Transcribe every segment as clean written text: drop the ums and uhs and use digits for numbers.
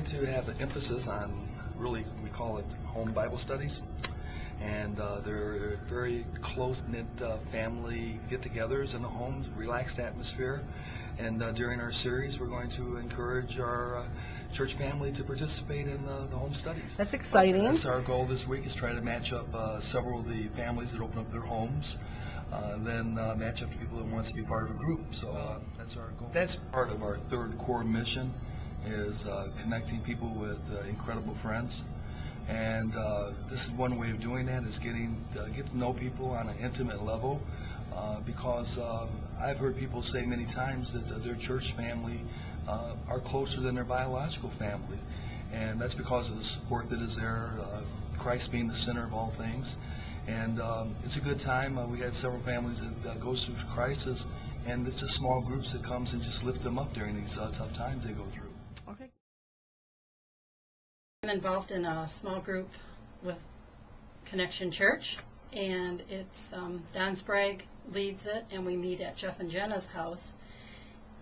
going to have an emphasis on, really, we call it home Bible studies. And they're very close-knit family get-togethers in the homes, relaxed atmosphere. And during our series, we're going to encourage our church family to participate in the home studies. That's exciting. That's our goal this week, is try to match up several of the families that open up their homes, then match up to people that want to be part of a group. So that's our goal. That's part of our third core mission, is connecting people with incredible friends. And this is one way of doing that, is get to know people on an intimate level, because I've heard people say many times that their church family are closer than their biological family, and that's because of the support that is there, Christ being the center of all things. And it's a good time. We had several families that goes through crisis, and it's just small groups that comes and just lift them up during these tough times they go through. Okay. I'm involved in a small group with Connection Church, and it's Don Sprague leads it, and we meet at Jeff and Jenna's house.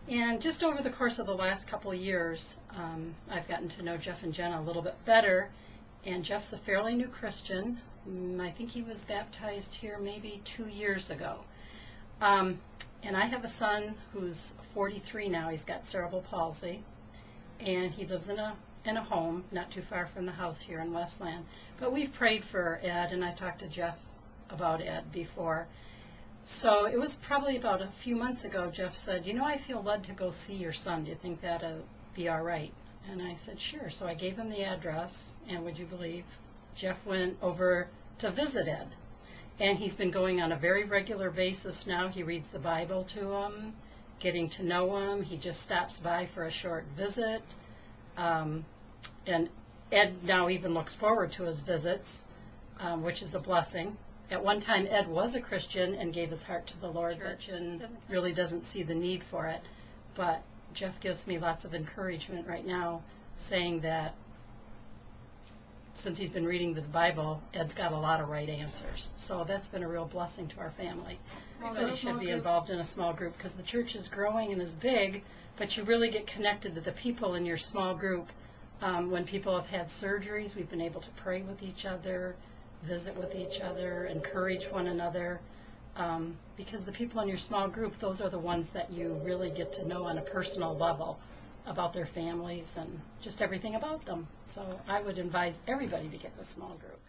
And just over the course of the last couple of years, I've gotten to know Jeff and Jenna a little bit better, and Jeff's a fairly new Christian. I think he was baptized here maybe 2 years ago. And I have a son who's 43 now. He's got cerebral palsy, and he lives in a home not too far from the house here in Westland. But we've prayed for Ed, and I talked to Jeff about Ed before. So it was probably about a few months ago, Jeff said, you know, I feel led to go see your son. Do you think that'll be all right? And I said, sure. So I gave him the address, and would you believe, Jeff went over to visit Ed. And he's been going on a very regular basis now. He reads the Bible to him, getting to know him. He just stops by for a short visit. And Ed now even looks forward to his visits, which is a blessing. At one time, Ed was a Christian and gave his heart to the Lord, and really doesn't see the need for it. But Jeff gives me lots of encouragement right now, saying that since he's been reading the Bible, Ed's got a lot of right answers. So that's been a real blessing to our family. So he should be involved in a small group, because the church is growing and is big, but you really get connected to the people in your small group. When people have had surgeries, we've been able to pray with each other, visit with each other, encourage one another, because the people in your small group, those are the ones that you really get to know on a personal level about their families and just everything about them. So I would advise everybody to get in a small group.